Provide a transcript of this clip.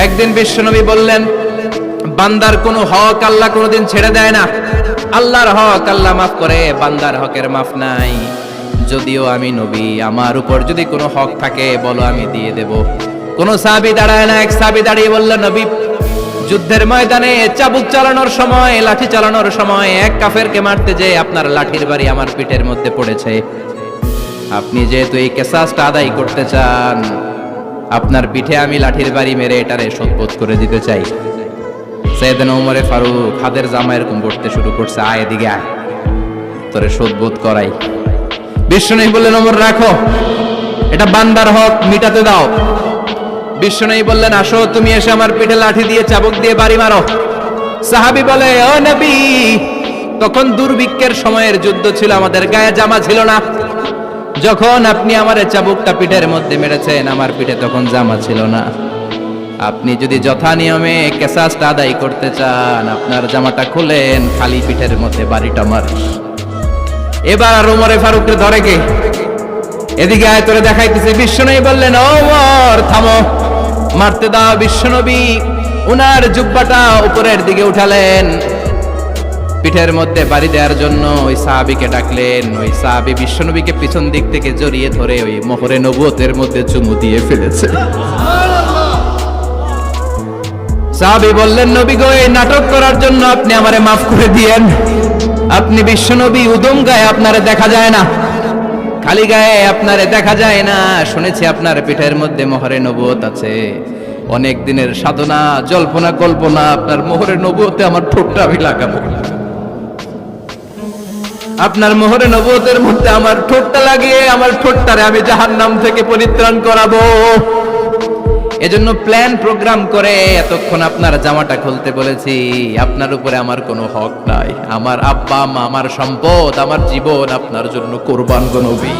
একদিন বিশ্বনবী বললেন, বান্দার কোনো হক আল্লাহ কোনোদিন ছেড়ে দেয় না। আল্লাহর হক আল্লাহ মাফ করে, বান্দার হকের মাফ নাই। যদিও আমি নবী, আমার উপর যদি কোনো হক থাকে বলো, আমি দিয়ে দেব। কোন সাহাবী দাঁড়ায় না। এক সাহাবী দাঁড়িয়ে বলল, নবী, যুদ্ধের ময়দানে চাবুক চালানোর সময়, লাঠি চালানোর সময় এক কাফেরকে মারতে যে আপনার লাঠির বাড়ি আমার পিঠের মধ্যে পড়েছে। আপনি যেহেতু এই কিসাসটা আদায় করতে চান, আপনার পিঠে আমি লাঠির বাড়ি মেরে এটারে শোধবোধ করে দিতে চাই। সাইয়েদনা ওমরে ফারুক হাতের জামা এরকম পড়তে শুরু করছে, আয় এদিকে আয়, তোরে শোধবোধ করাই। বিশ্বনবী বললেন, ওমর রাখো, এটা বান্দার হক, মিটাতে দাও। বিশ্বনবী বললেন, আসো, তুমি এসে আমার পিঠে লাঠি দিয়ে চাবুক দিয়ে বাড়ি মারো। সাহাবী বলে, ও নবী, তখন দুর্ভিক্ষের সময়ের যুদ্ধ ছিল, আমাদের গায়ে জামা ছিল না। যখন আপনি আমার চাবুকটা পিঠের মধ্যে মেরেছেন, আমার পিঠে তখন জামা ছিল না। আপনি যদি যথা নিয়মে কিসাসটা আদায় করতে চান, আপনার জামাটা খুলেন, খালি পিঠের মধ্যে বাড়িটা মার। এবার আর ওমরে ফারুককে ধরে কে? এদিকে আয়, তোরে দেখাইতেছে। বিশ্বনবী বললেন, ওমর থামো, মারতে দাও। বিশ্বনবী উনার জুব্বাটা উপরের দিকে উঠালেন, পিঠের মধ্যে বাড়ি দেওয়ার জন্য ওই সাহাবীকে ডাকলেন। ওই সাহাবী বিশ্বনবীকে পিছন দিক থেকে জড়িয়ে ধরে ওই মোহরে নবুয়তের মধ্যে চুমু দিয়ে ফেলেছে। সাহাবী বললেন, নবী গো, এই নাটক করার জন্য আপনি আমারে মাফ করে দিয়েন। আপনি বিশ্বনবী, উদম গায়ে আপনারে দেখা যায় না, খালি গায়ে আপনারে দেখা যায় না। শুনেছি আপনার পিঠের মধ্যে মোহরে নবুয়ত আছে। অনেক দিনের সাধনা, জল্পনা কল্পনা, আপনার মোহরে নবুয়তে আমার ঠোঁটটা আমি লাগাবো। আপনার মোহরে নবুয়তের মধ্যে আমার ঠোঁটটা লাগিয়ে আমার ঠোঁটটারে আমি জাহান্নাম থেকে পরিত্রাণ করাবো। এজন্য প্ল্যান প্রোগ্রাম করে এতক্ষণ আপনার জামাটা খুলতে বলেছি। আপনার উপরে আমার কোনো হক নাই। আমার আব্বা মা, আমার সম্পদ, আমার জীবন আপনার জন্য কোরবান গো নবী।